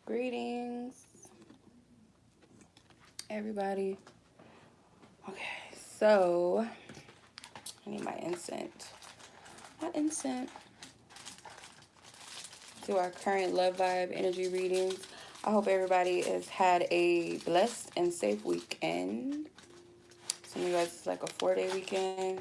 Greetings, everybody. Okay, so I need my incense. Not incense. To our current love vibe energy readings. I hope everybody has had a blessed and safe weekend. Some of you guys, it's like a 4-day weekend.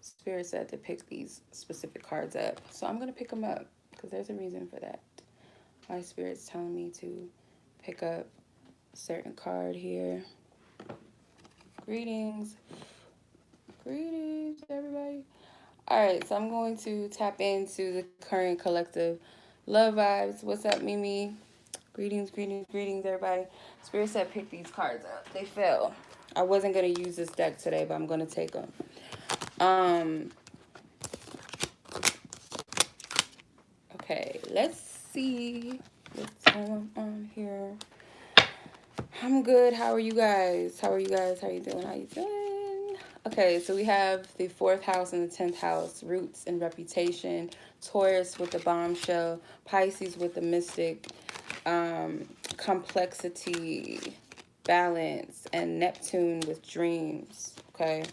Spirit said to pick these specific cards up, so I'm gonna pick them up because there's a reason for that. My spirit's telling me to pick up a certain card here. Greetings. Greetings, everybody. All right, so I'm going to tap into the current collective love vibes. What's up, Mimi? Greetings, greetings, greetings, everybody. Spirit said pick these cards up. They fell. I wasn't going to use this deck today, but I'm going to take them. Okay, let's see what's going on here. I'm good. How are you guys? How are you guys? How are you doing? How you doing? Okay, so we have the 4th house and the 10th house, roots and reputation, Taurus with the bombshell, Pisces with the mystic, complexity, balance, and Neptune with dreams. Okay,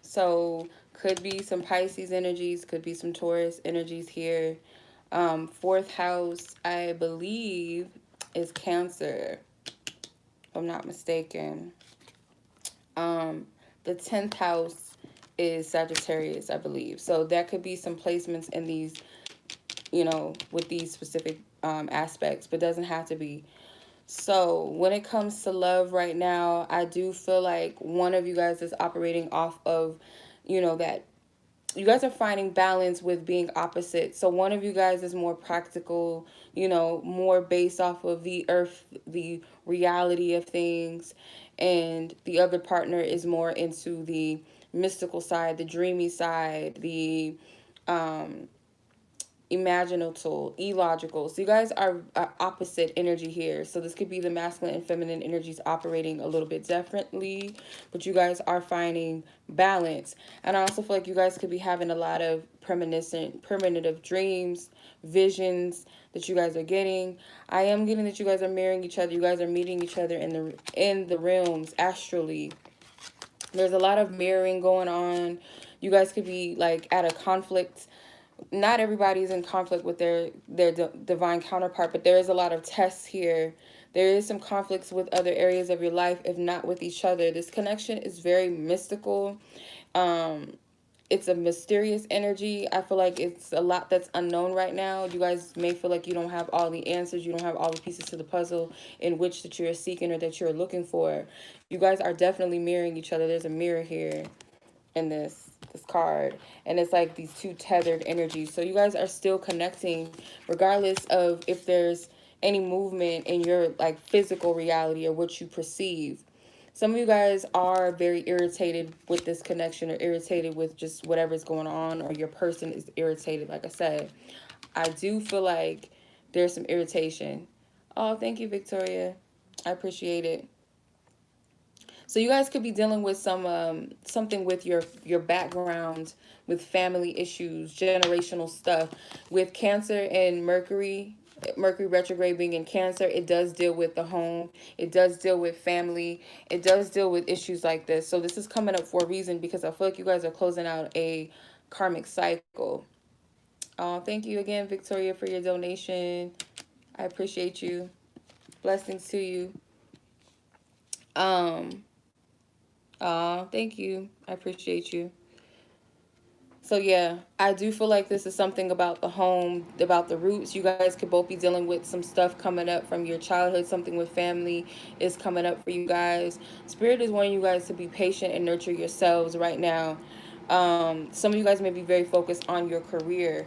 so could be some Pisces energies, could be some Taurus energies here. 4th house, I believe, is Cancer, if I'm not mistaken. The 10th house is Sagittarius, I believe. So that could be some placements in these, with these specific aspects, but doesn't have to be. So when it comes to love right now, I do feel like one of you guys is operating off of, that you guys are finding balance with being opposite. So one of you guys is more practical, more based off of the earth, the reality of things. And the other partner is more into the mystical side, the dreamy side, the imaginative, illogical. So you guys are opposite energy here. So this could be the masculine and feminine energies operating a little bit differently, but you guys are finding balance. And I also feel like you guys could be having a lot of premonitive dreams, visions that you guys are getting. I am getting that you guys are marrying each other. You guys are meeting each other in the realms astrally. There's a lot of mirroring going on. You guys could be like at a conflict. Not everybody's in conflict with their divine counterpart, but there is a lot of tests here. There is some conflicts with other areas of your life, if not with each other. This connection is very mystical. It's a mysterious energy. I feel like it's a lot that's unknown right now. You guys may feel like you don't have all the answers. You don't have all the pieces to the puzzle in which that you're seeking or that you're looking for. You guys are definitely mirroring each other. There's a mirror here in this card, and it's like these two tethered energies. So you guys are still connecting regardless of if there's any movement in your like physical reality or what you perceive. Some of you guys are very irritated with this connection or irritated with just whatever's going on, or your person is irritated. Like I said, I do feel like there's some irritation. Oh, thank you, Victoria. I appreciate it. So you guys could be dealing with some something with your background, with family issues, generational stuff. With Cancer and Mercury retrograde being in Cancer, it does deal with the home. It does deal with family. It does deal with issues like this. So this is coming up for a reason, because I feel like you guys are closing out a karmic cycle. Thank you again, Victoria, for your donation. I appreciate you. Blessings to you. Thank you. I appreciate you. So yeah, I do feel like this is something about the home, about the roots. You guys could both be dealing with some stuff coming up from your childhood. Something with family is coming up for you guys. Spirit is wanting you guys to be patient and nurture yourselves right now. Some of you guys may be very focused on your career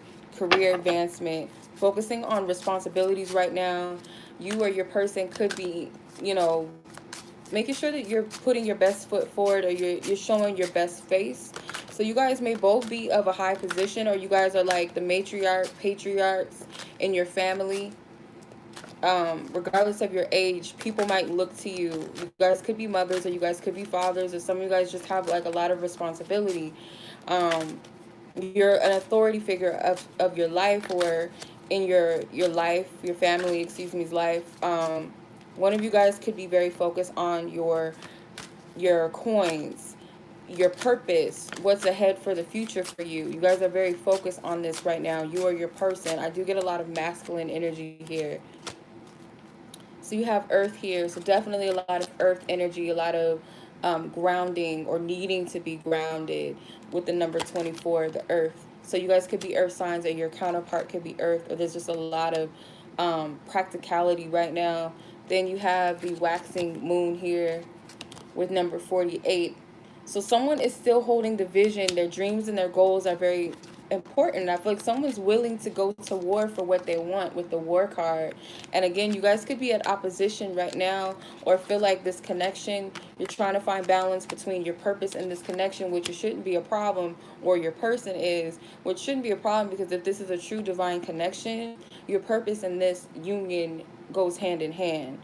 advancement, focusing on responsibilities right now. You or your person could be, making sure that you're putting your best foot forward, or you're showing your best face. So you guys may both be of a high position, or you guys are like the patriarchs in your family. Regardless of your age, people might look to you. You guys could be mothers, or you guys could be fathers, or some of you guys just have like a lot of responsibility. you're an authority figure of your life, or in your life, your family, excuse me's life. One of you guys could be very focused on your coins, your purpose, what's ahead for the future for you. You guys are very focused on this right now. You are your person. I do get a lot of masculine energy here. So you have earth here. So definitely a lot of earth energy, a lot of grounding or needing to be grounded with the number 24, the earth. So you guys could be earth signs, or your counterpart could be earth, or there's just a lot of practicality right now. Then you have the waxing moon here with number 48. So someone is still holding the vision. Their dreams and their goals are very important. I feel like someone's willing to go to war for what they want with the war card. And again, you guys could be at opposition right now, or feel like this connection, you're trying to find balance between your purpose and this connection, which shouldn't be a problem, or your person is, which shouldn't be a problem, because if this is a true divine connection, your purpose and this union goes hand in hand.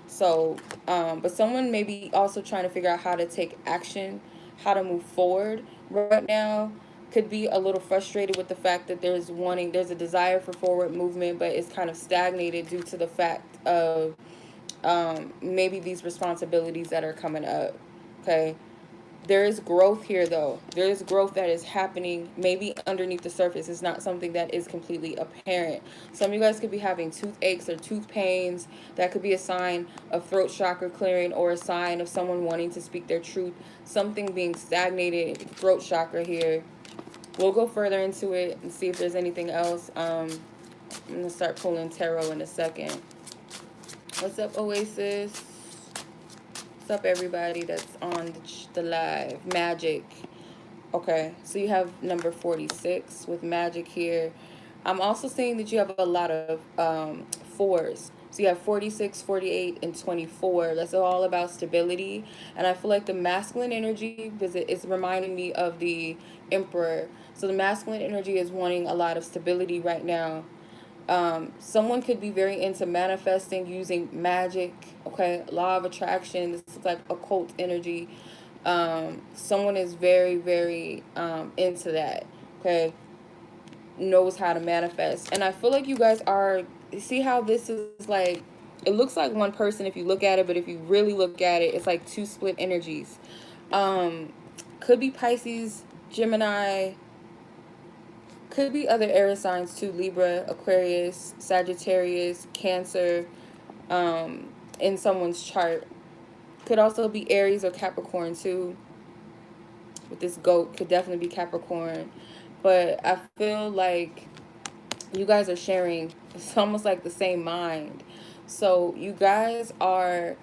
So, but someone may be also trying to figure out how to take action, how to move forward right now. Could be a little frustrated with the fact that there's a desire for forward movement, but it's kind of stagnated due to the fact of maybe these responsibilities that are coming up. Okay. There is growth here, though. There is growth that is happening, maybe underneath the surface. It's not something that is completely apparent. Some of you guys could be having toothaches or tooth pains. That could be a sign of throat chakra clearing, or a sign of someone wanting to speak their truth. Something being stagnated, throat chakra here. We'll go further into it and see if there's anything else. I'm going to start pulling tarot in a second. What's up, Oasis? What's up, everybody that's on the live? Magic. Okay, so you have number 46 with magic here. I'm also seeing that you have a lot of fours. So you have 46, 48, and 24. That's all about stability. And I feel like the masculine energy, because it's reminding me of the Emperor. So the masculine energy is wanting a lot of stability right now. Someone could be very into manifesting using magic. Okay, law of attraction. This is like occult energy. Someone is very, very into that. Okay, knows how to manifest. And I feel like you guys are, see how this is like, it looks like one person if you look at it, but if you really look at it, it's like two split energies. Could be Pisces, Gemini, could be other air signs too: Libra, Aquarius, Sagittarius, Cancer, in someone's chart. Could also be Aries or Capricorn too. With this goat, could definitely be Capricorn. But I feel like you guys are sharing, it's almost like the same mind. So you guys are,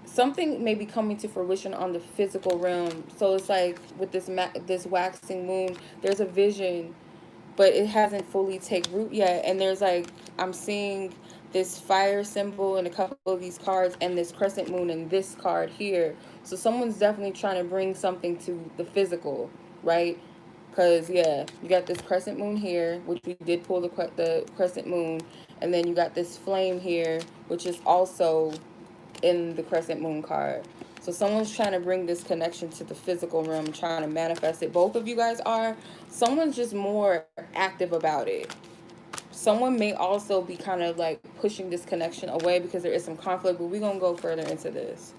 something may be coming to fruition on the physical realm. So it's like with this waxing moon, there's a vision, but it hasn't fully take root yet. And there's like, I'm seeing this fire symbol in a couple of these cards, and this crescent moon in this card here. So someone's definitely trying to bring something to the physical, right? Because, yeah, you got this crescent moon here, which we did pull the crescent moon. And then you got this flame here, which is also in the crescent moon card. So someone's trying to bring this connection to the physical realm, trying to manifest it. Both of you guys are. Someone's just more active about it. Someone may also be kind of like pushing this connection away because there is some conflict, but we're going to go further into this.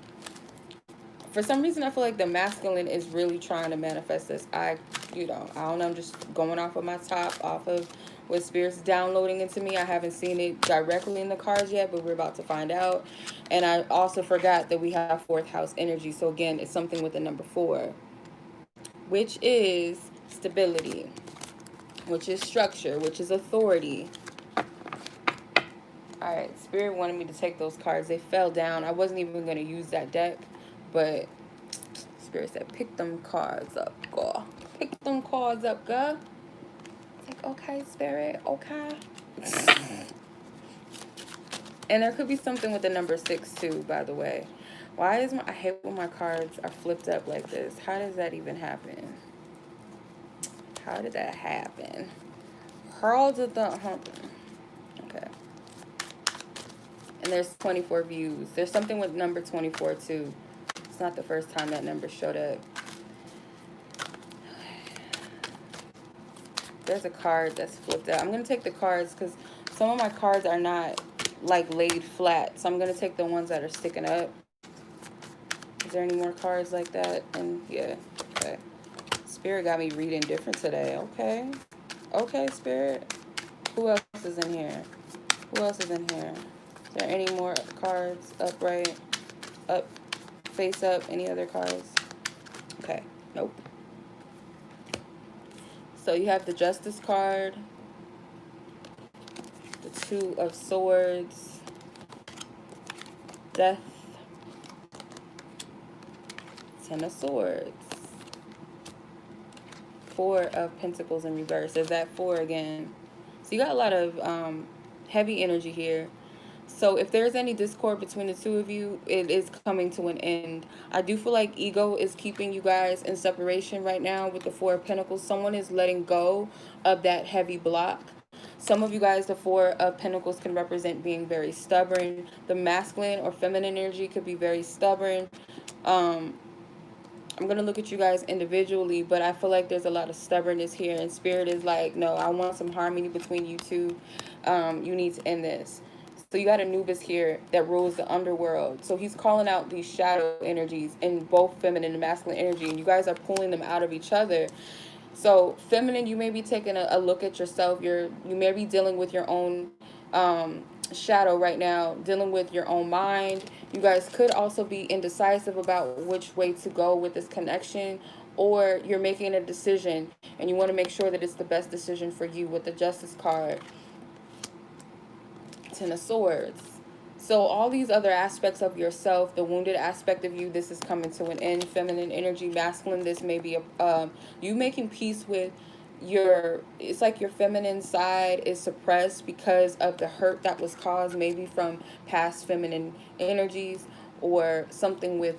For some reason, I feel like the masculine is really trying to manifest this. I don't know, I'm just going off of my top, off of what Spirit's downloading into me. I haven't seen it directly in the cards yet, but we're about to find out. And I also forgot that we have fourth house energy. So again, it's something with the number 4, which is stability, which is structure, which is authority. All right, Spirit wanted me to take those cards. They fell down. I wasn't even going to use that deck, but Spirit said, pick them cards up, girl. Pick them cards up, girl. It's like, okay, Spirit, okay. And there could be something with the number 6 too, by the way. Why is I hate when my cards are flipped up like this. How does that even happen? How did that happen? How did that happen? Okay. And there's 24 views. There's something with number 24 too. It's not the first time that number showed up. There's a card that's flipped out. I'm going to take the cards because some of my cards are not like laid flat. So I'm going to take the ones that are sticking up. Is there any more cards like that? And yeah, okay. Spirit got me reading different today. Okay. Okay, Spirit. Who else is in here? Who else is in here? Is there any more cards? Upright? Up? Face up? Any other cards? Okay. Nope. So you have the Justice card. The Two of Swords. Death. Ten of Swords. Four of Pentacles in reverse. Is that four again? So you got a lot of heavy energy here. So if there's any discord between the two of you, it is coming to an end. I do feel like ego is keeping you guys in separation right now with the Four of Pentacles. Someone is letting go of that heavy block. Some of you guys, the Four of Pentacles can represent being very stubborn. The masculine or feminine energy could be very stubborn. I'm going to look at you guys individually, but I feel like there's a lot of stubbornness here, and Spirit is like, no, I want some harmony between you two. You need to end this. So you got Anubis here that rules the underworld. So he's calling out these shadow energies in both feminine and masculine energy, and you guys are pulling them out of each other. So feminine, you may be taking a look at yourself. You may be dealing with your own shadow right now, dealing with your own mind. You guys could also be indecisive about which way to go with this connection, or you're making a decision and you want to make sure that it's the best decision for you with the Justice card. Ten of Swords. So all these other aspects of yourself, the wounded aspect of you, this is coming to an end. Feminine energy, masculine, this may be you making peace with it's like your feminine side is suppressed because of the hurt that was caused maybe from past feminine energies, or something with,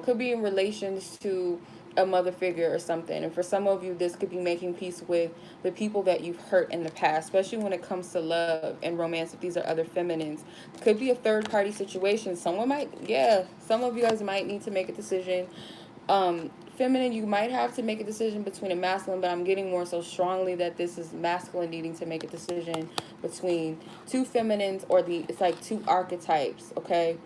could be in relations to a mother figure or something. And for some of you, this could be making peace with the people that you've hurt in the past, especially when it comes to love and romance. If these are other feminines, could be a third party situation. Some of you guys might need to make a decision. Feminine, you might have to make a decision between a masculine, but I'm getting more so strongly that this is masculine needing to make a decision between two feminines, or it's like two archetypes, okay?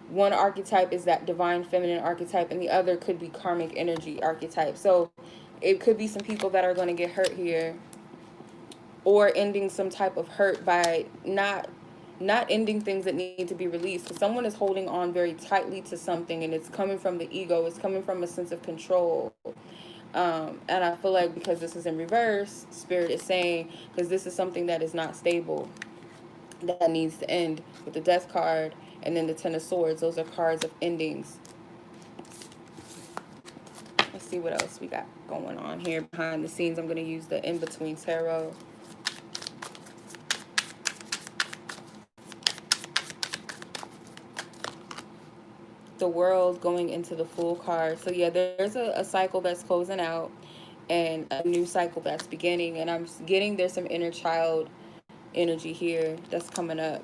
One archetype is that divine feminine archetype, and the other could be karmic energy archetype. So it could be some people that are going to get hurt here, or ending some type of hurt by not ending things that need to be released. So someone is holding on very tightly to something, and it's coming from the ego. It's coming from a sense of control. And I feel like because this is in reverse, Spirit is saying, because this is something that is not stable, that needs to end with the Death card. And then the Ten of Swords, those are cards of endings. Let's see what else we got going on here behind the scenes. I'm going to use the In-Between Tarot. The World going into the Fool card. So yeah, there's a cycle that's closing out and a new cycle that's beginning. And I'm getting there's some inner child energy here that's coming up.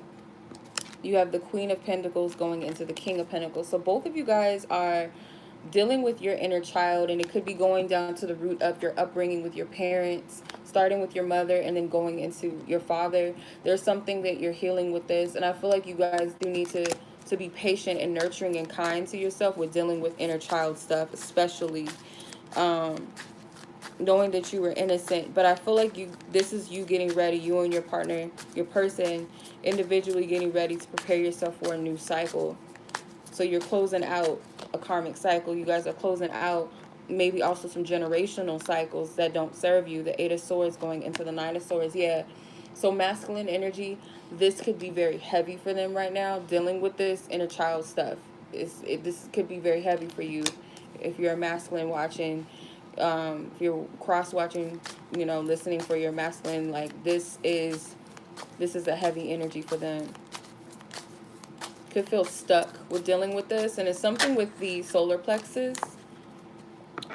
You have the Queen of Pentacles going into the King of Pentacles. So both of you guys are dealing with your inner child, and it could be going down to the root of your upbringing with your parents, starting with your mother and then going into your father. There's something that you're healing with this, and I feel like you guys do need to be patient and nurturing and kind to yourself with dealing with inner child stuff, especially knowing that you were innocent. But I feel like this is you getting ready, you and your partner, your person, individually getting ready to prepare yourself for a new cycle. So you're closing out a karmic cycle. You guys are closing out maybe also some generational cycles that don't serve you. The Eight of Swords going into the Nine of Swords. Yeah. So masculine energy, this could be very heavy for them right now, dealing with this inner child stuff. This could be very heavy for you if you're a masculine watching. If you're cross watching, listening for your masculine, like this is a heavy energy for them. Could feel stuck with dealing with this, and it's something with the solar plexus.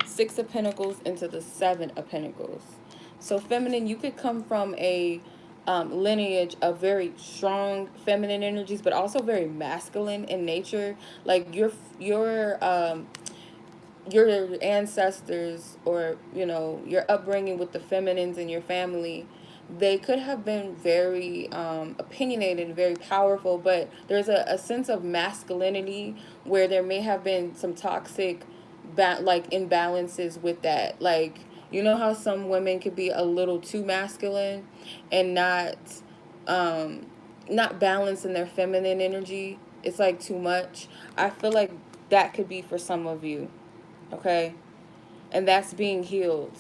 Six of Pentacles into the Seven of Pentacles. So feminine, you could come from a lineage of very strong feminine energies, but also very masculine in nature. Like your ancestors, or your upbringing with the feminines in your family, they could have been very opinionated and very powerful, but there's a sense of masculinity where there may have been some toxic like imbalances with that. Like, you know how some women could be a little too masculine and um not balanced in their feminine energy. It's like too much. I feel like that could be for some of you. Okay? And that's being healed.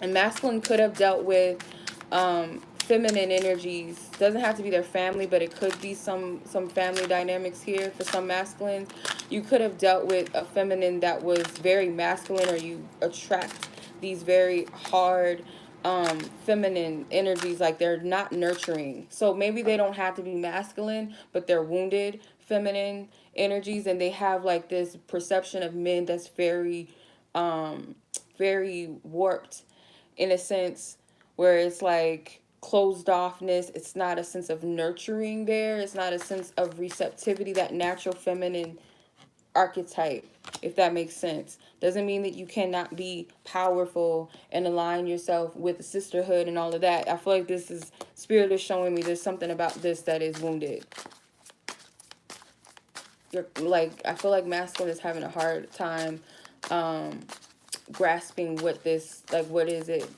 And masculine could have dealt with feminine energies. Doesn't have to be their family, but it could be some family dynamics here for some masculines. You could have dealt with a feminine that was very masculine, or you attract these very hard feminine energies, like they're not nurturing. So maybe they don't have to be masculine, but they're wounded feminine energies, and they have like this perception of men that's um very warped, in a sense, where it's like closed offness. It's not a sense of nurturing there. It's not a sense of receptivity, that natural feminine archetype, if that makes sense. Doesn't mean that you cannot be powerful and align yourself with the sisterhood and all of that. I feel like this is, spirit is showing me there's something about this that is wounded. You're like, I feel like masculine is having a hard time grasping what this, like, what is it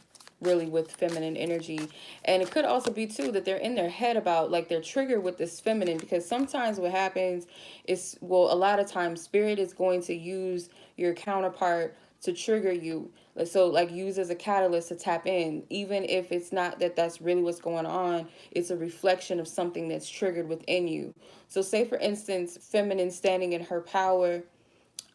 really with feminine energy. And it could also be too that they're in their head about, like, they're triggered with this feminine, because sometimes what happens is, well, a lot of times spirit is going to use your counterpart to trigger you. So, like, use as a catalyst to tap in, even if it's not that that's really what's going on. It's a reflection of something that's triggered within you. So say, for instance, feminine standing in her power.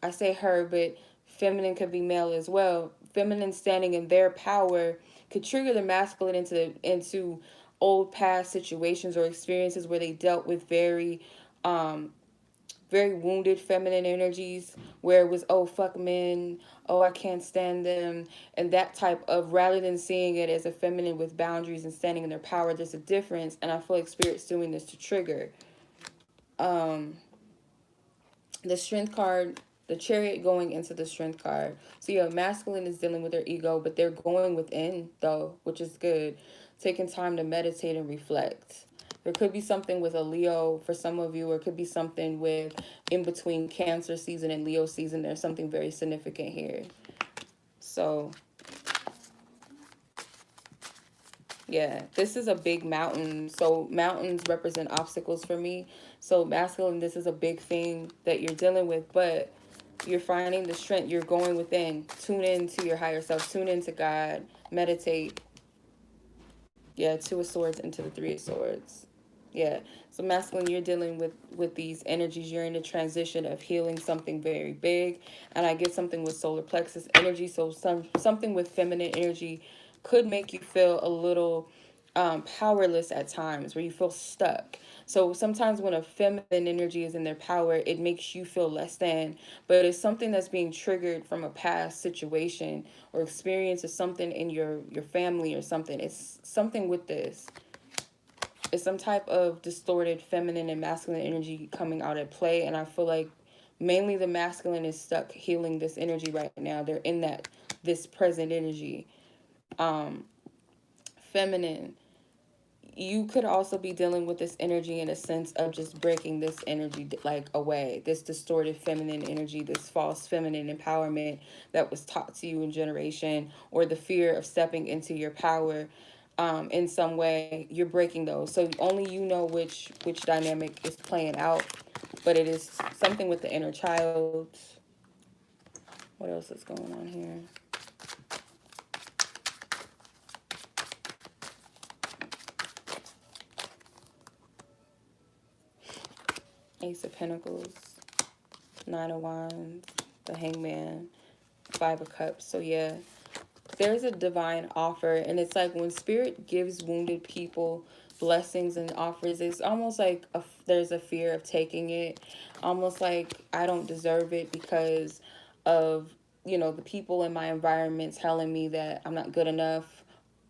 I say her, but feminine could be male as well. Feminine standing in their power could trigger the masculine into old past situations or experiences where they dealt with um very wounded feminine energies, where it was, oh, fuck men, oh, I can't stand them, and that type of, rather than seeing it as a feminine with boundaries and standing in their power. There's a difference, and I feel like spirit's doing this to trigger. um the strength card, the chariot going into the strength card. So yeah, masculine is dealing with their ego, but they're going within though, which is good. Taking time to meditate and reflect. There could be something with a Leo for some of you, or it could be something with in between Cancer season and Leo season. There's something very significant here. So yeah, this is a big mountain. So mountains represent obstacles for me. So masculine, this is a big thing that you're dealing with, but you're finding the strength. You're going within. Tune in to your higher self. Tune into God. Meditate. Yeah, Two of Swords into the Three of Swords. Yeah. So masculine, you're dealing with these energies. You're in the transition of healing something very big. And I get something with solar plexus energy. So something with feminine energy could make you feel a little powerless at times, where you feel stuck. So sometimes when a feminine energy is in their power, it makes you feel less than, but it's something that's being triggered from a past situation or experience, or something in your family or something. It's something with this. It's some type of distorted feminine and masculine energy coming out at play, and I feel like mainly the masculine is stuck healing this energy right now. They're in this present energy. Um, Feminine, you could also be dealing with this energy in a sense of just breaking this energy like away, this distorted feminine energy, this false feminine empowerment that was taught to you in generation, or the fear of stepping into your power in some way. You're breaking those, so only you know which dynamic is playing out, but it is something with the inner child. What else is going on here? Ace of Pentacles, Nine of Wands, the Hangman, Five of Cups. So yeah, there's a divine offer, and it's like when spirit gives wounded people blessings and offers, it's almost like there's a fear of taking it, almost like I don't deserve it because of the people in my environment telling me that I'm not good enough,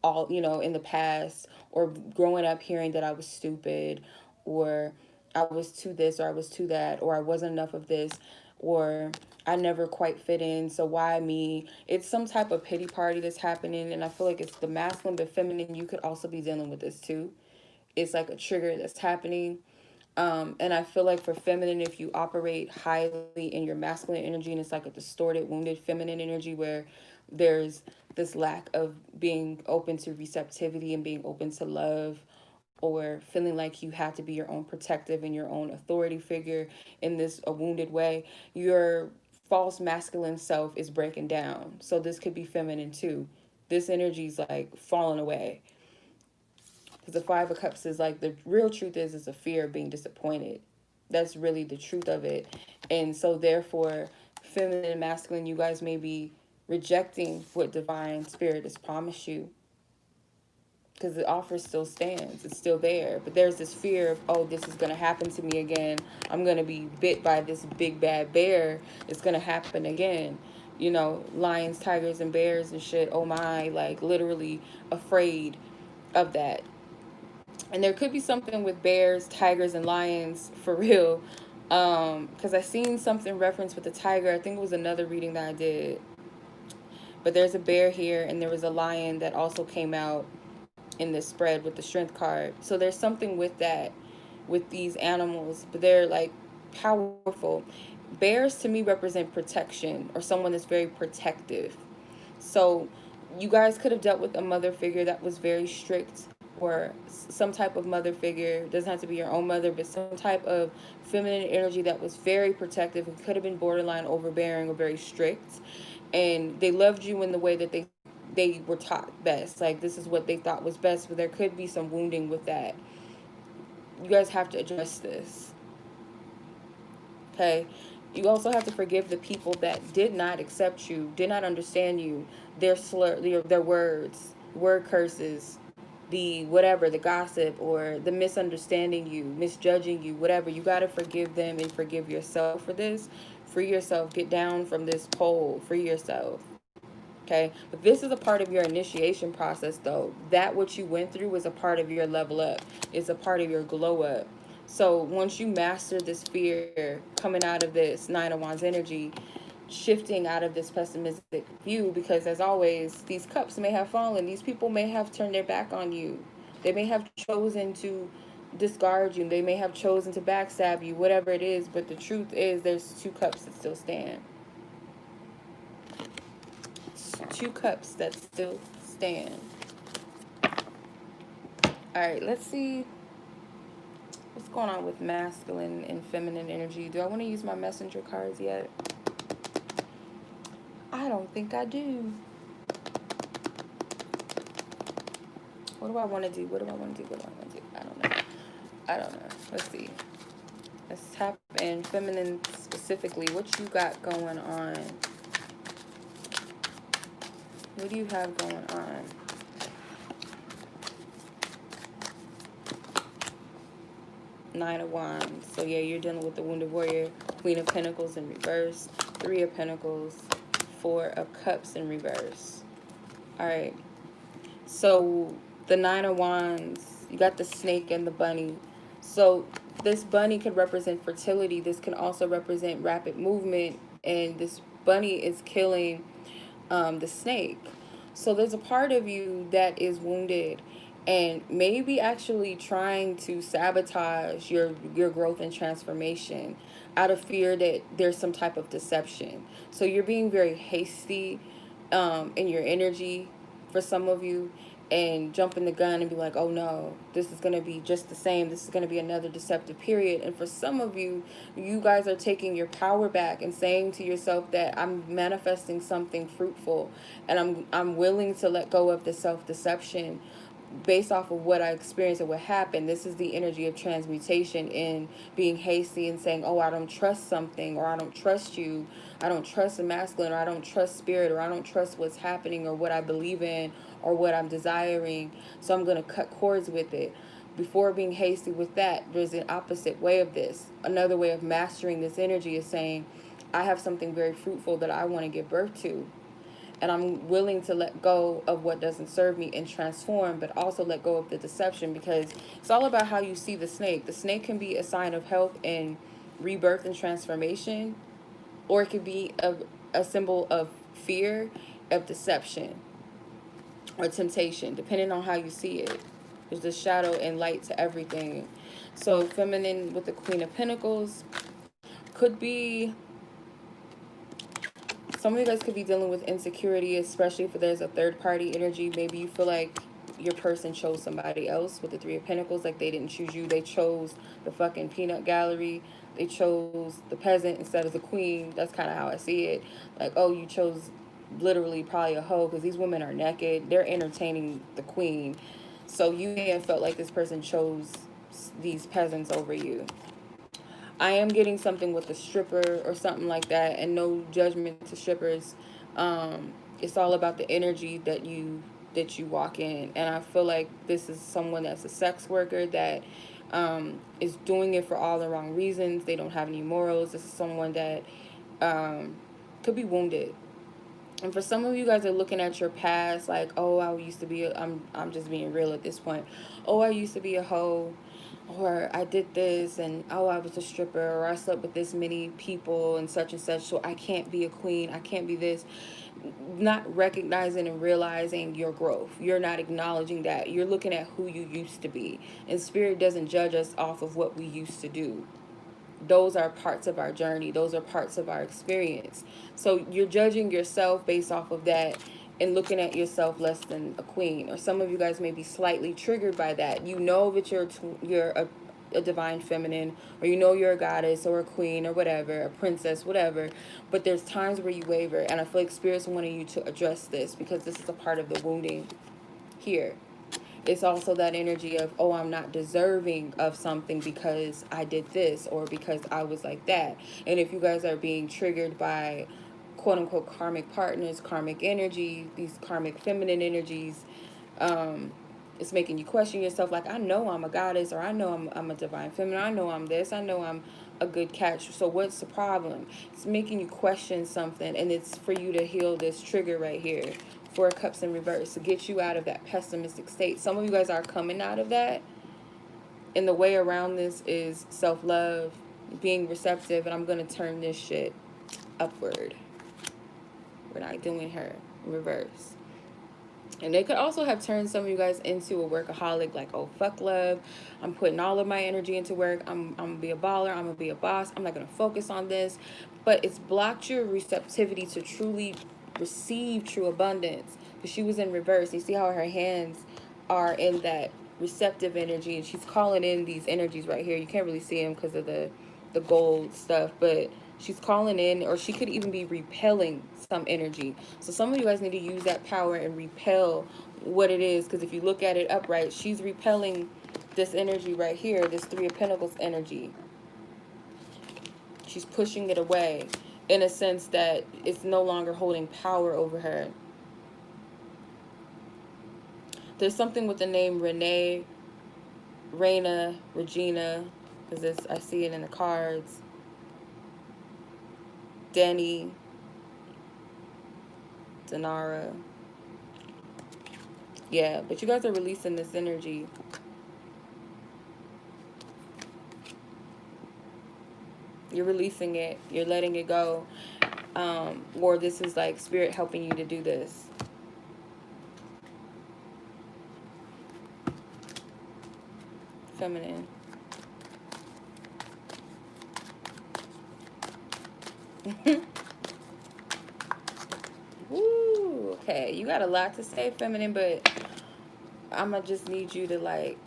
all in the past, or growing up hearing that I was stupid, or I was too this, or I was too that, or I wasn't enough of this, or I never quite fit in, so why me? It's some type of pity party that's happening, and I feel like it's the masculine, but feminine, you could also be dealing with this too. It's like a trigger that's happening. And I feel like for feminine, if you operate highly in your masculine energy and it's like a distorted, wounded feminine energy where there's this lack of being open to receptivity and being open to love, or feeling like you have to be your own protective and your own authority figure in this a wounded way, your false masculine self is breaking down. So this could be feminine too. This energy's like falling away. Because the Five of Cups is like, the real truth is a fear of being disappointed. That's really the truth of it. And so therefore, feminine and masculine, you guys may be rejecting what divine spirit has promised you, because the offer still stands. It's still there. But there's this fear of, oh, this is going to happen to me again. I'm going to be bit by this big bad bear. It's going to happen again. You know, lions, tigers, and bears and shit. Oh my, like literally afraid of that. And there could be something with bears, tigers, and lions for real. Because I seen something referenced with the tiger. I think it was another reading that I did. But there's a bear here, and there was a lion that also came out in this spread with the strength card. So there's something with that, with these animals, but they're like powerful. Bears to me represent protection, or someone that's very protective. So you guys could have dealt with a mother figure that was very strict, or some type of mother figure. It doesn't have to be your own mother, but some type of feminine energy that was very protective. It could have been borderline overbearing or very strict, and they loved you in the way that they were taught best. Like this is what they thought was best, but there could be some wounding with that. You guys have to address this. Okay? You also have to forgive the people that did not accept you, did not understand you, their slur, their words, word curses, the whatever, the gossip, or the misunderstanding you, misjudging you, whatever. You got to forgive them and forgive yourself for this. Free yourself. Get down from this pole. Free yourself. Okay, but this is a part of your initiation process, though. That what you went through was a part of your level up. It's a part of your glow up. So once you master this fear, coming out of this Nine of Wands energy, shifting out of this pessimistic view, because as always, these cups may have fallen. These people may have turned their back on you. They may have chosen to discard you. They may have chosen to backstab you, whatever it is. But the truth is, there's two cups that still stand. Two cups that still stand. All right, let's see what's going on with masculine and feminine energy. Do I want to use my messenger cards yet? I don't think I do. What do I want to do? What do I want to do? What do I want to do? I don't know. I don't know. Let's see. Let's tap in feminine specifically. What you got going on? What do you have going on? Nine of Wands. So yeah, you're dealing with the Wounded Warrior. Queen of Pentacles in reverse. Three of Pentacles. Four of Cups in reverse. Alright. So the Nine of Wands. You got the snake and the bunny. So this bunny could represent fertility. This can also represent rapid movement. And this bunny is killing the snake. So there's a part of you that is wounded and maybe actually trying to sabotage your growth and transformation out of fear that there's some type of deception. So you're being very hasty in your energy for some of you, and jumping the gun and be like, oh no, this is going to be just the same. This is going to be another deceptive period. And for some of you, you guys are taking your power back and saying to yourself that I'm manifesting something fruitful, and I'm willing to let go of the self-deception based off of what I experienced and what happened. This is the energy of transmutation in being hasty and saying, oh, I don't trust something, or I don't trust you, I don't trust the masculine, or I don't trust spirit, or I don't trust what's happening, or what I believe in, or what I'm desiring, so I'm going to cut cords with it. Before being hasty with that, there's an opposite way of this. Another way of mastering this energy is saying, I have something very fruitful that I want to give birth to, and I'm willing to let go of what doesn't serve me and transform, but also let go of the deception, because it's all about how you see the snake. The snake can be a sign of health and rebirth and transformation, or it could be a symbol of fear, of deception, or temptation, depending on how you see it. There's the shadow and light to everything. So feminine with the Queen of Pentacles could be, some of you guys could be dealing with insecurity, especially if there's a third party energy. Maybe you feel like your person chose somebody else with the Three of Pentacles, like they didn't choose you. They chose the fucking peanut gallery. They chose the peasant instead of the queen. That's kind of how I see it. Like, oh, you chose literally probably a hoe, because these women are naked. They're entertaining the queen. So you may have felt like this person chose these peasants over you. I am getting something with a stripper or something like that, and no judgment to strippers. It's all about the energy that you walk in, and I feel like this is someone that's a sex worker that is doing it for all the wrong reasons. They don't have any morals. This is someone that could be wounded. And for some of you guys are looking at your past like, oh, I used to be I'm just being real at this point. Oh, I used to be a hoe, or I did this, and oh, I was a stripper, or I slept with this many people and such, so I can't be a queen, I can't be this. Not recognizing and realizing your growth. You're not acknowledging that. You're looking at who you used to be. And spirit doesn't judge us off of what we used to do. Those are parts of our journey. Those are parts of our experience. So you're judging yourself based off of that and looking at yourself less than a queen. Or some of you guys may be slightly triggered by that. You know that you're a divine feminine, or you know you're a goddess or a queen or whatever, a princess, whatever. But there's times where you waver, and I feel like spirit's wanting you to address this, because this is a part of the wounding here. It's also that energy of, oh, I'm not deserving of something because I did this, or because I was like that. And if you guys are being triggered by quote unquote karmic partners, karmic energy, these karmic feminine energies, it's making you question yourself. Like, I know I'm a goddess, or I know I'm a divine feminine, I know I'm this, I know I'm a good catch, so what's the problem? It's making you question something, and it's for you to heal this trigger right here. Four of Cups in reverse, to get you out of that pessimistic state. Some of you guys are coming out of that, and the way around this is self-love, being receptive. And I'm going to turn this shit upward. We're not doing her in reverse. And they could also have turned some of you guys into a workaholic, like, oh, fuck love, I'm putting all of my energy into work, I'm gonna be a baller, I'm gonna be a boss, I'm not gonna focus on this. But it's blocked your receptivity to truly receive true abundance, because she was in reverse. You see how her hands are in that receptive energy, and she's calling in these energies right here. You can't really see them because of the gold stuff, but she's calling in, or she could even be repelling some energy. So some of you guys need to use that power and repel what it is, because if you look at it upright, she's repelling this energy right here, this Three of Pentacles energy. She's pushing it away, in a sense that it's no longer holding power over her. There's something with the name Renee, Reina, Regina, because I see it in the cards. Denny, Denara. Yeah, but you guys are releasing this energy. You're releasing it. You're letting it go. Or this is like spirit helping you to do this. Feminine. Woo. Okay, you got a lot to say, feminine, but I'ma just need you to, like,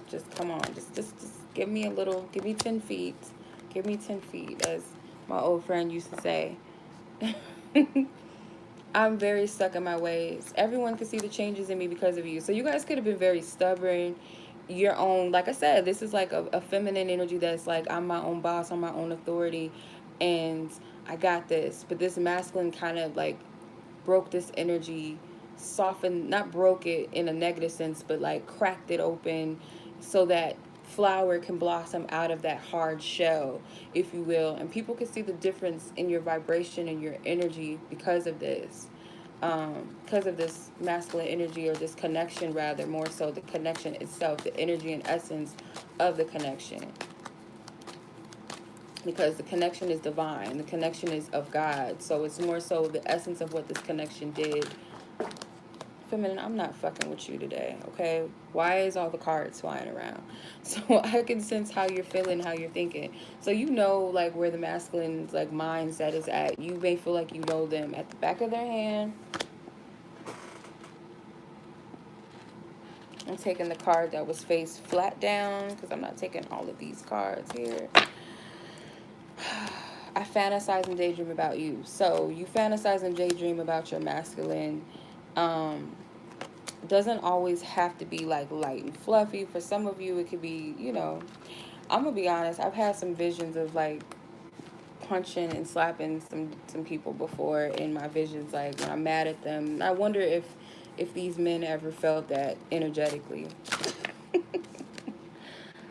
just come on. Just give me a little, give me 10 feet. Give me 10 feet, as my old friend used to say. I'm very stuck in my ways. Everyone can see the changes in me because of you. So you guys could have been very stubborn. Your own, like I said, this is like a feminine energy that's like, I'm my own boss, I'm my own authority, and I got this. But this masculine kind of like broke this energy, softened, not broke it in a negative sense, but like cracked it open so that flower can blossom out of that hard shell, if you will. And people can see the difference in your vibration and your energy because of this. Because of this masculine energy, or this connection, rather, more so the connection itself, the energy and essence of the connection. because the connection is divine. The connection is of God. So it's more so the essence of what this connection did. Feminine, I'm not fucking with you today, okay? Why is all the cards flying around? So I can sense how you're feeling, how you're thinking. So you know, like, where the masculine's, like, mindset is at. You may feel like you know them at the back of their hand. I'm taking the card that was face flat down because I'm not taking all of these cards here. I fantasize and daydream about you. So you fantasize and daydream about your masculine. Doesn't always have to be like light and fluffy. For some of you, it could be, you know, I'm gonna be honest, I've had some visions of like punching and slapping some people before in my visions, like when I'm mad at them. I wonder if these men ever felt that energetically.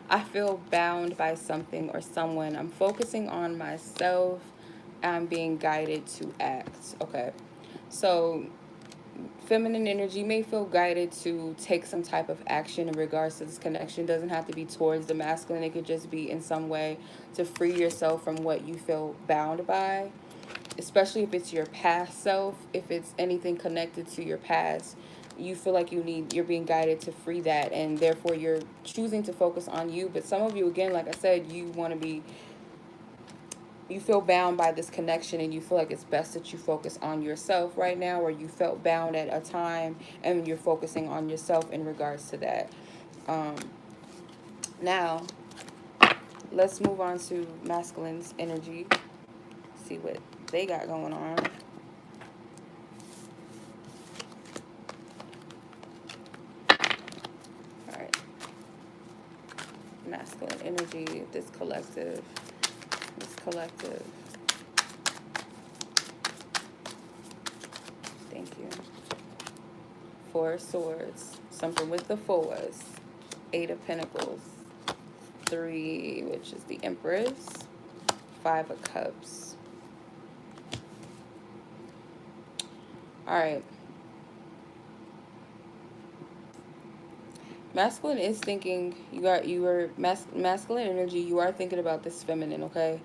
I feel bound by something or someone. I'm focusing on myself. I'm being guided to act. Okay. So feminine energy may feel guided to take some type of action in regards to this connection. It doesn't have to be towards the masculine. It could just be in some way to free yourself from what you feel bound by, especially if it's your past self. If it's anything connected to your past, you feel like you're being guided to free that, and therefore you're choosing to focus on you. But some of you, again, like I said, you feel bound by this connection, and you feel like it's best that you focus on yourself right now, or you felt bound at a time and you're focusing on yourself in regards to that. Now let's move on to masculine's energy, see what they got going on. All right, masculine energy, this collective. Thank you. Four of Swords, something with the fours. Eight of Pentacles, 3, which is the Empress. 5 of Cups. All right. Masculine is thinking, masculine energy, you are thinking about this feminine, okay?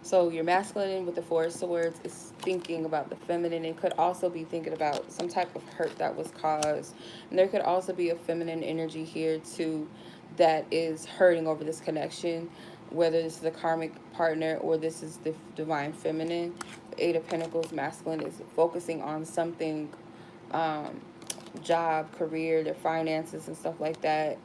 So your masculine with the Four of Swords is thinking about the feminine. It could also be thinking about some type of hurt that was caused. And there could also be a feminine energy here too that is hurting over this connection, whether this is a karmic partner or this is the divine feminine. The Eight of Pentacles, masculine, is focusing on something, job, career, their finances and stuff like that.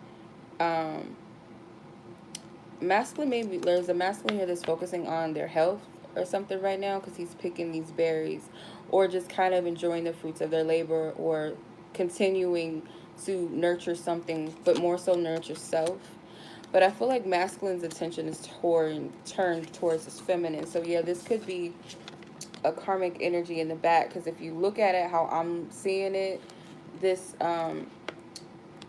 Masculine, maybe there's a masculine here that's focusing on their health or something right now because he's picking these berries, or just kind of enjoying the fruits of their labor, or continuing to nurture something, but more so nurture self. But I feel like masculine's attention is turned towards his feminine. So yeah, this could be a karmic energy in the back, because if you look at it how I'm seeing it, this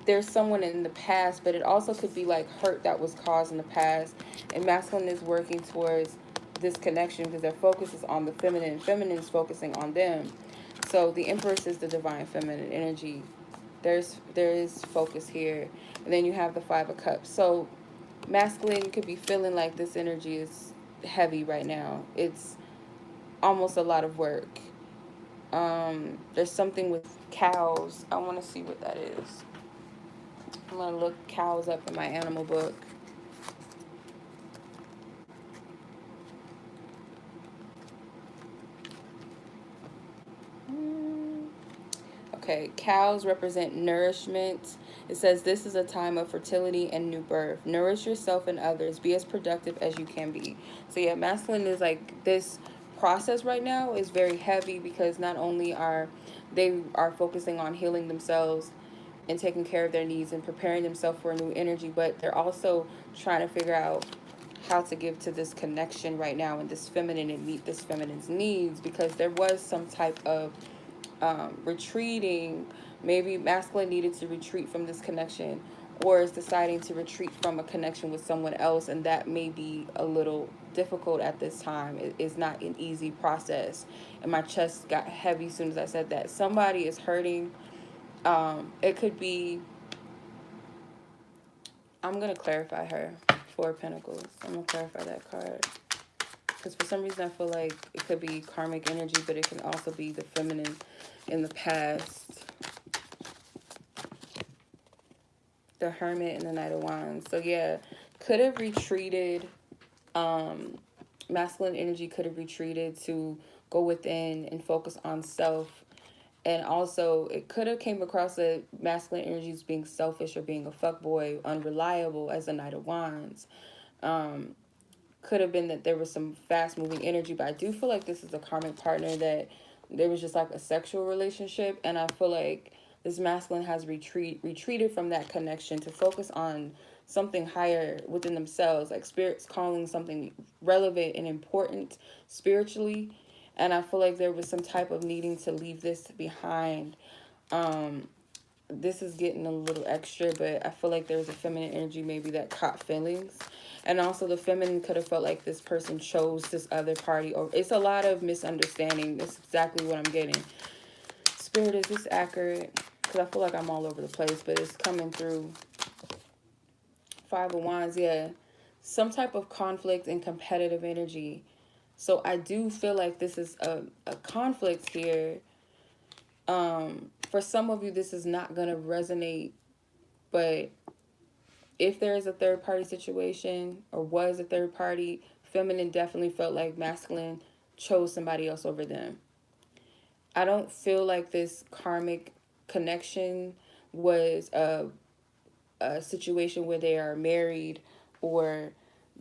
there's someone in the past, but it also could be like hurt that was caused in the past, and masculine is working towards this connection because their focus is on the feminine, and feminine is focusing on them. So the Empress is the divine feminine energy. There is focus here, and then you have the Five of Cups. So masculine could be feeling like this energy is heavy right now. It's almost a lot of work. There's something with cows. I want to see what that is. I'm going to look cows up in my animal book. Okay, cows represent nourishment. It says this is a time of fertility and new birth. Nourish yourself and others. Be as productive as you can be. So yeah, masculine is like this process right now is very heavy, because not only are they focusing on healing themselves and taking care of their needs and preparing themselves for a new energy, but they're also trying to figure out how to give to this connection right now and this feminine and meet this feminine's needs, because there was some type of retreating. Maybe masculine needed to retreat from this connection, or is deciding to retreat from a connection with someone else, and that may be a little difficult at this time. It is not an easy process, and my chest got heavy as soon as I said that. Somebody is hurting. It could be, I'm going to clarify her. Four of Pentacles. I'm going to clarify that card. Because for some reason I feel like it could be karmic energy, but it can also be the feminine in the past. The Hermit and the Knight of Wands. So yeah, could have retreated. Masculine energy could have retreated to go within and focus on self. And also, it could have came across that masculine energy as being selfish or being a fuckboy, unreliable as the Knight of Wands. Could have been that there was some fast-moving energy, but I do feel like this is a karmic partner that there was just like a sexual relationship, and I feel like this masculine has retreated from that connection to focus on something higher within themselves, like spirit's calling something relevant and important spiritually. And I feel like there was some type of needing to leave this behind. This is getting a little extra, but I feel like there's a feminine energy maybe that caught feelings. And also the feminine could have felt like this person chose this other party, or it's a lot of misunderstanding. That's exactly what I'm getting. Spirit, is this accurate? Because I feel like I'm all over the place, but it's coming through. Five of Wands, yeah. Some type of conflict and competitive energy. So I do feel like this is a conflict here. For some of you, this is not going to resonate, but if there is a third party situation or was a third party, feminine definitely felt like masculine chose somebody else over them. I don't feel like this karmic connection was a situation where they are married or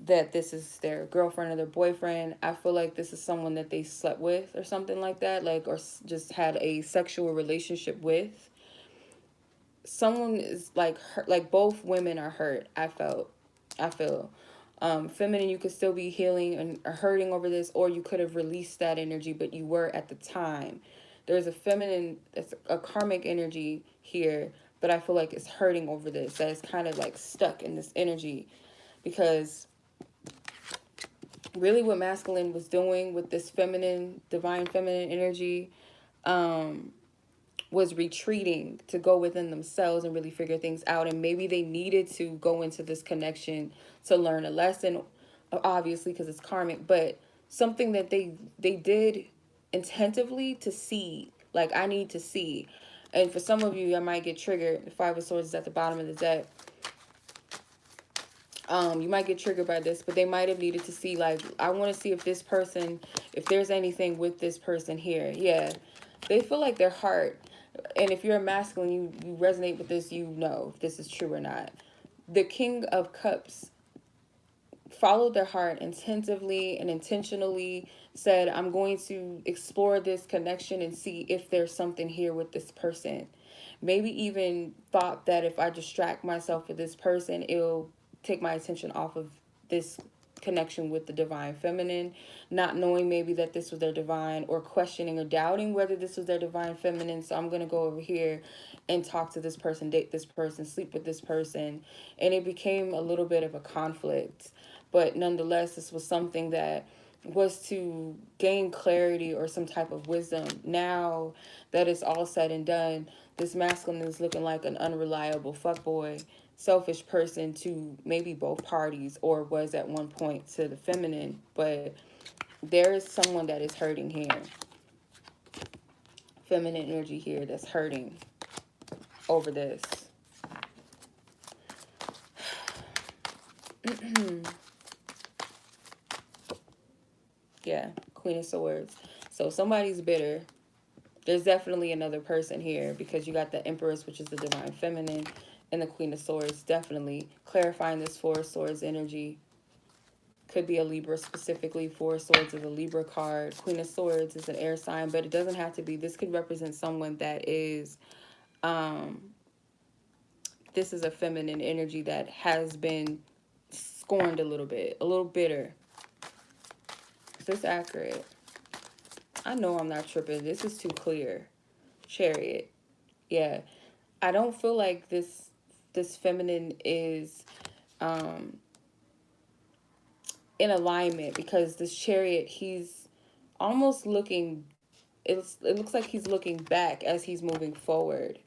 that this is their girlfriend or their boyfriend. I feel like this is someone that they slept with or something like that, like, or just had a sexual relationship with. Someone is like hurt, like both women are hurt. I feel feminine, you could still be healing and hurting over this, or you could have released that energy, but you were at the time. There's a feminine, that's a karmic energy here, but I feel like it's hurting over this, that is kind of like stuck in this energy, because really what masculine was doing with this feminine, divine feminine energy, was retreating to go within themselves and really figure things out. And maybe they needed to go into this connection to learn a lesson, obviously, because it's karmic, but something that they did intentively to see, like, I need to see. And for some of you, I might get triggered. The Five of Swords is at the bottom of the deck. You might get triggered by this, but they might have needed to see, like, I want to see if this person, if there's anything with this person here. Yeah, they feel like their heart, and if you're a masculine, you resonate with this, you know if this is true or not. The King of Cups followed their heart intensively and intentionally, said, I'm going to explore this connection and see if there's something here with this person. Maybe even thought that if I distract myself with this person, it'll take my attention off of this connection with the divine feminine, not knowing maybe that this was their divine, or questioning or doubting whether this was their divine feminine. So I'm going to go over here and talk to this person, date this person, sleep with this person. And it became a little bit of a conflict. But nonetheless, this was something that was to gain clarity or some type of wisdom. Now that it's all said and done, this masculine is looking like an unreliable fuckboy, selfish person to maybe both parties, or was at one point to the feminine. But there is someone that is hurting here. Feminine energy here that's hurting over this. Yeah, Queen of Swords. So somebody's bitter. There's definitely another person here, because you got the Empress, which is the divine feminine, and the Queen of Swords, definitely clarifying this Four of Swords energy. Could be a Libra specifically. Four of Swords is a Libra card. Queen of Swords is an air sign, but it doesn't have to be. This could represent someone that is, this is a feminine energy that has been scorned a little bit, a little bitter. Is this accurate? I know I'm not tripping. This is too clear. Chariot. Yeah. I don't feel like this feminine is in alignment, because this Chariot, he's almost looking, it looks like he's looking back as he's moving forward.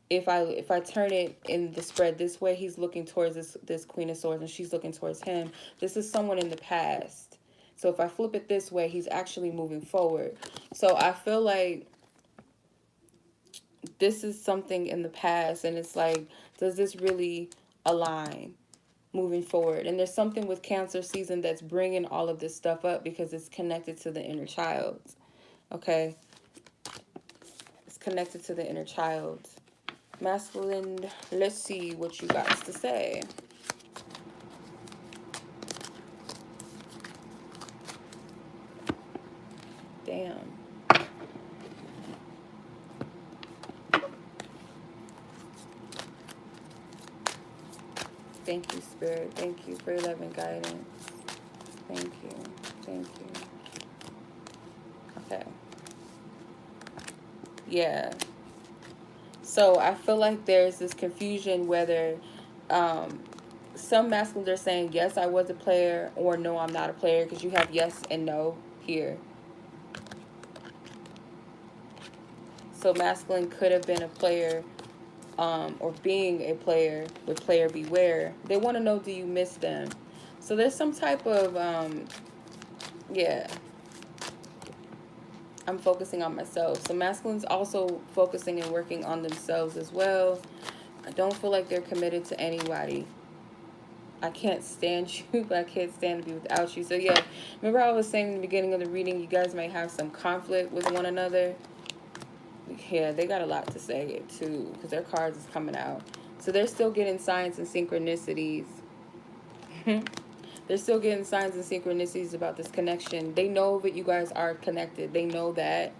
If I turn it in the spread this way, he's looking towards this Queen of Swords, and she's looking towards him. This is someone in the past So if I flip it this way, he's actually moving forward. So I feel like this is something in the past, and it's like, does this really align moving forward? And there's something with Cancer season that's bringing all of this stuff up because it's connected to the inner child. Okay? It's connected to the inner child. Masculine, let's see what you guys to say. Damn. Thank you, Spirit. Thank you for your love and guidance. Thank you. Thank you. Okay. Yeah. So I feel like there's this confusion whether some masculines are saying, yes, I was a player, or no, I'm not a player, because you have yes and no here. So masculine could have been a player, or being a player with player beware. They want to know, do you miss them? So there's some type of, yeah, I'm focusing on myself. So masculine's also focusing and working on themselves as well. I don't feel like they're committed to anybody. I can't stand you, but I can't stand to be without you. So yeah, remember I was saying in the beginning of the reading, you guys might have some conflict with one another. Yeah, they got a lot to say too, because their cards is coming out. So they're still getting signs and synchronicities. They're still getting signs and synchronicities about this connection. They know that you guys are connected. They know that.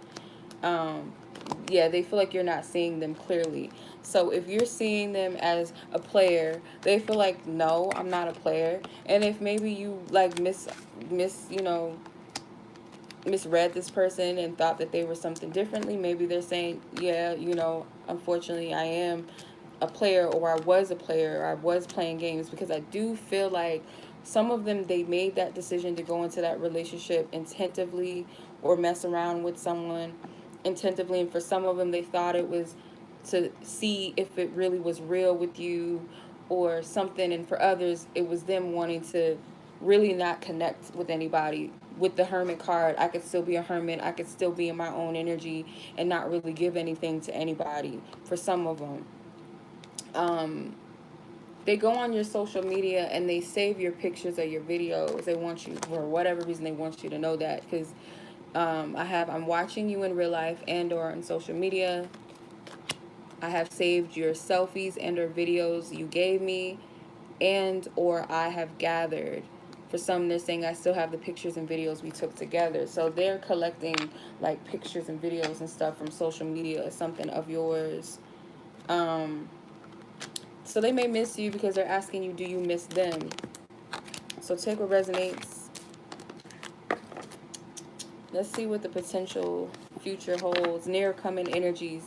Yeah, they feel like you're not seeing them clearly. So if you're seeing them as a player, they feel like, no, I'm not a player. And if maybe you like misread this person and thought that they were something differently, maybe they're saying, yeah, unfortunately I am a player, or I was a player, or I was playing games, because I do feel like some of them, they made that decision to go into that relationship intentively, or mess around with someone intentively, and for some of them they thought it was to see if it really was real with you or something, and for others it was them wanting to really not connect with anybody. With the Hermit card, I could still be a hermit, I could still be in my own energy and not really give anything to anybody. For some of them, they go on your social media and they save your pictures or your videos. They want you, for whatever reason, they want you to know that, because I'm watching you in real life and or on social media. I have saved your selfies and or videos you gave me, and or I have gathered. For some, they're saying I still have the pictures and videos we took together. So they're collecting like pictures and videos and stuff from social media or something of yours. So they may miss you because they're asking you, do you miss them? So take what resonates. Let's see what the potential future holds. Near coming energies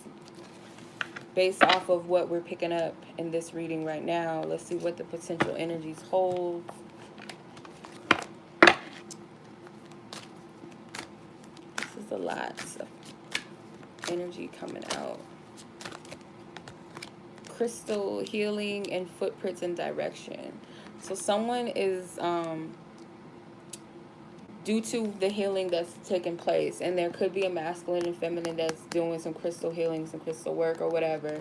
based off of what we're picking up in this reading right now. Let's see what the potential energies hold. This is a lot of energy coming out. Crystal healing and footprints and direction. So someone is due to the healing that's taking place, and there could be a masculine and feminine that's doing some crystal healing, some crystal work or whatever,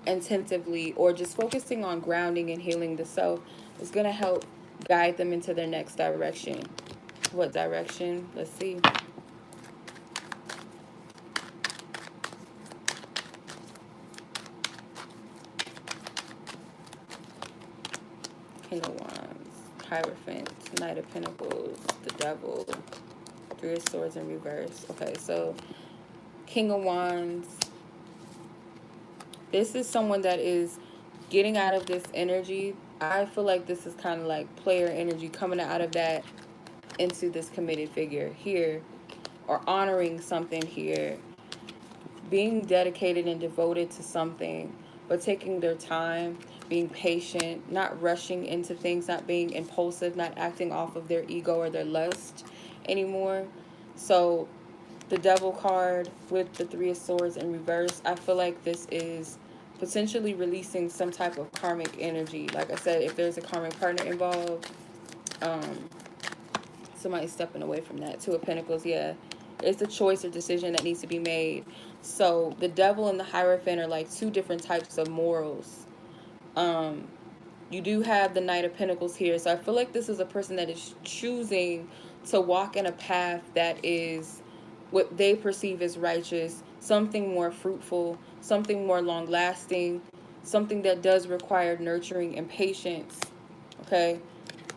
intentively, or just focusing on grounding and healing the self, is going to help guide them into their next direction. What direction? Let's see. King of Wands, Hierophant, Knight of Pentacles, the Devil, Three of Swords in reverse. Okay, so King of Wands. This is someone that is getting out of this energy. I feel like this is kind of like player energy, coming out of that into this committed figure here, or honoring something here, being dedicated and devoted to something, but taking their time, being patient, not rushing into things, not being impulsive, not acting off of their ego or their lust anymore. So the Devil card with the Three of Swords in reverse, I feel like this is potentially releasing some type of karmic energy. Like I said, if there's a karmic partner involved, Somebody's stepping away from that. Two of Pentacles, yeah. It's a choice or decision that needs to be made. So the Devil and the Hierophant are like two different types of morals. You do have the Knight of Pentacles here. So I feel like this is a person that is choosing to walk in a path that is what they perceive as righteous, something more fruitful, something more long lasting, something that does require nurturing and patience. Okay?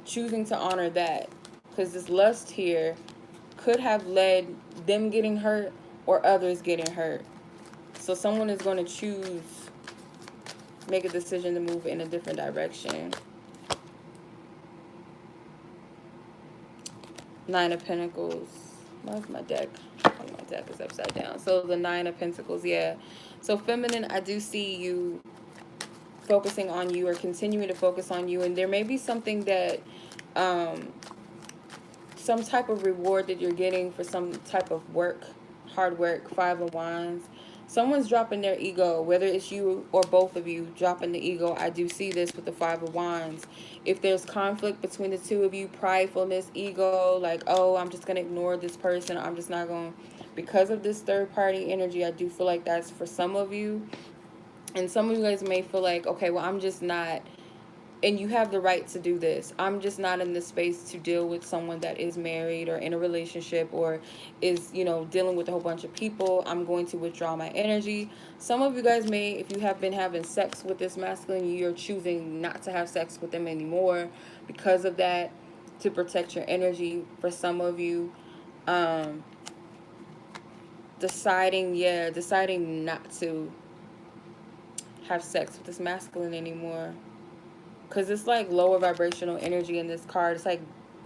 Choosing to honor that. Because this lust here could have led them getting hurt or others getting hurt. So someone is going to choose, make a decision to move in a different direction. Nine of Pentacles. Where's my deck? Oh, my deck is upside down. So the Nine of Pentacles, yeah. So feminine, I do see you focusing on you or continuing to focus on you. And there may be something that, some type of reward that you're getting for some type of work, hard work. Five of Wands. Someone's dropping their ego, whether it's you or both of you dropping the ego. I do see this with the Five of Wands. If there's conflict between the two of you, pridefulness, ego, like, oh, I'm just going to ignore this person. I'm just not going to. Because of this third party energy, I do feel like that's for some of you. And some of you guys may feel like, okay, well, I'm just not. And you have the right to do this. I'm just not in the space to deal with someone that is married or in a relationship or is, you know, dealing with a whole bunch of people. I'm going to withdraw my energy. Some of you guys may, if you have been having sex with this masculine, you're choosing not to have sex with them anymore because of that, to protect your energy. For some of you, deciding not to have sex with this masculine anymore. Because it's like lower vibrational energy in this card. It's like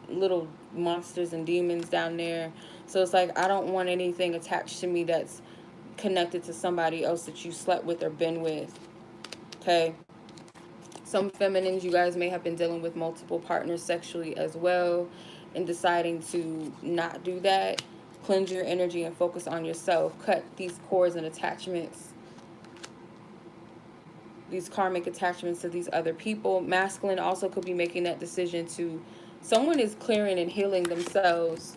little monsters and demons down there. So it's like, I don't want anything attached to me that's connected to somebody else that you slept with or been with. Okay? Some feminines, you guys may have been dealing with multiple partners sexually as well, and deciding to not do that. Cleanse your energy and focus on yourself. Cut these cords and attachments, these karmic attachments to these other people. Masculine also could be making that decision to, someone is clearing and healing themselves.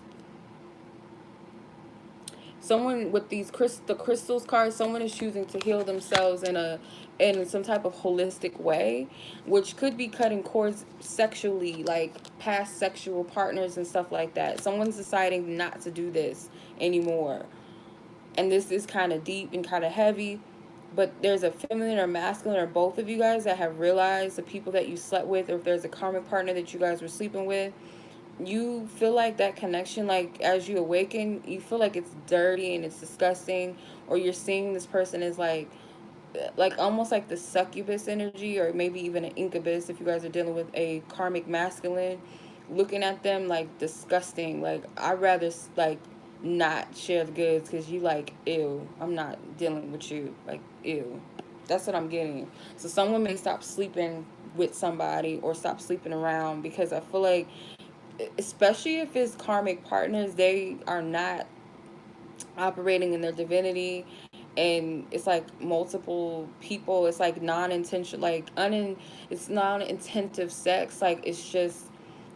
Someone with these the crystals cards, someone is choosing to heal themselves in some type of holistic way, which could be cutting cords sexually, like past sexual partners and stuff like that. Someone's deciding not to do this anymore. And this is kind of deep and kind of heavy. But there's a feminine or masculine or both of you guys that have realized the people that you slept with, or if there's a karmic partner that you guys were sleeping with, you feel like that connection, like as you awaken, you feel like it's dirty and it's disgusting, or you're seeing this person as like almost like the succubus energy, or maybe even an incubus if you guys are dealing with a karmic masculine, looking at them like disgusting. Like, I'd rather like not share the goods because you like, ew, I'm not dealing with you, like, ew. That's what I'm getting. So someone may stop sleeping with somebody or stop sleeping around, because I feel like, especially if it's karmic partners, they are not operating in their divinity, and it's like multiple people. It's like non-intentional, like it's non-intensive sex. Like, it's just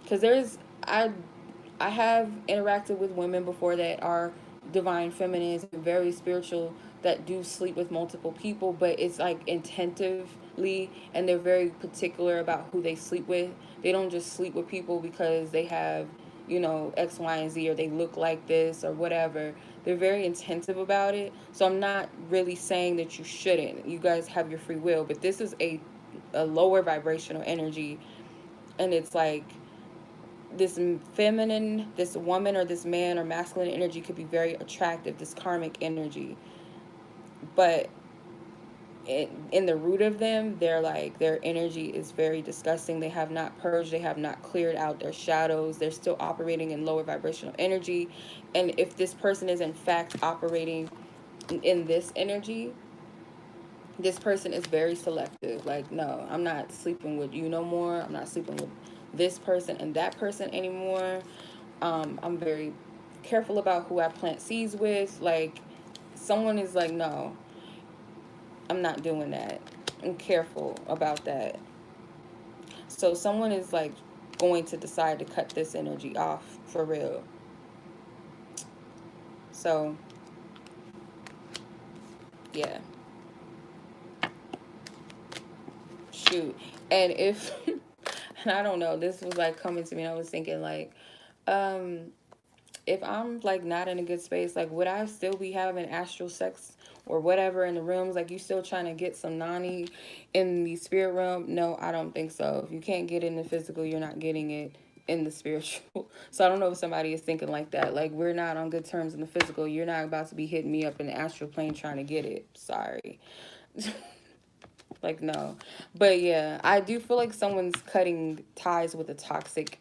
because I have interacted with women before that are divine feminines and very spiritual, that do sleep with multiple people, but it's like intentively, and they're very particular about who they sleep with. They don't just sleep with people because they have, you know, X, Y, and Z, or they look like this or whatever. They're very intensive about it. So I'm not really saying that you shouldn't. You guys have your free will, but this is a lower vibrational energy, and it's like, this feminine, this woman or this man or masculine energy could be very attractive, this karmic energy. But in the root of them, they're like, their energy is very disgusting. They have not purged. They have not cleared out their shadows. They're still operating in lower vibrational energy. And if this person is in fact operating in this energy, this person is very selective. Like, no, I'm not sleeping with you no more. I'm not sleeping with this person and that person anymore. I'm very careful about who I plant seeds with. Like, someone is like, no, I'm not doing that. I'm careful about that. So someone is like going to decide to cut this energy off for real. So, yeah. Shoot. And if, and I don't know, this was like coming to me and I was thinking like, um, if I'm like not in a good space, like would I still be having astral sex or whatever in the rooms? Like you still trying to get some nani in the spirit realm? No, I don't think so. If you can't get it in the physical, you're not getting it in the spiritual. So I don't know if somebody is thinking like that. Like we're not on good terms in the physical. You're not about to be hitting me up in the astral plane trying to get it. Sorry. Like no. But yeah, I do feel like someone's cutting ties with a toxic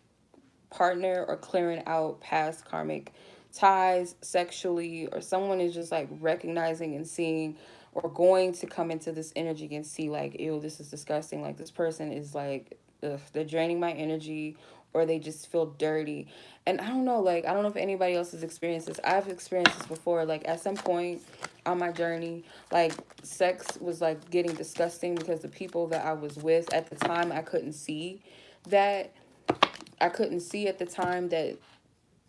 partner or clearing out past karmic ties sexually, or someone is just like recognizing and seeing or going to come into this energy and see like, ew, this is disgusting, like this person is like, ugh, they're draining my energy, or they just feel dirty. And I don't know, like I don't know if anybody else has experienced this. I've experienced this before. Like at some point on my journey, like sex was like getting disgusting because the people that I was with at the time, I couldn't see that. I couldn't see at the time that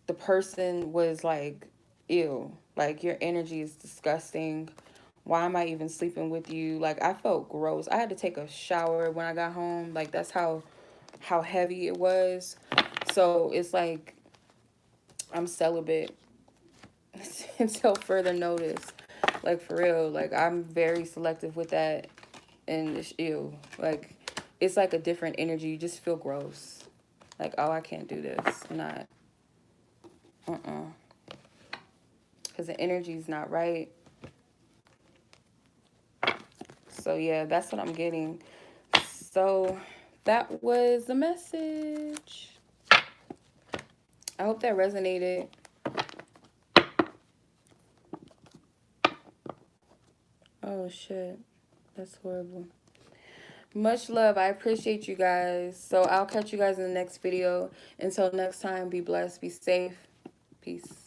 the person was like, ew, like your energy is disgusting. Why am I even sleeping with you? Like I felt gross. I had to take a shower when I got home. Like that's how heavy it was. So it's like I'm celibate until further notice. Like for real. Like I'm very selective with that, and it's ew. Like it's like a different energy. You just feel gross. Like, oh, I can't do this. Not, because the energy's not right. So, yeah, that's what I'm getting. So, that was the message. I hope that resonated. Oh, shit. That's horrible. Much love. I appreciate you guys. So, I'll catch you guys in the next video. Until next time, be blessed, be safe. Peace.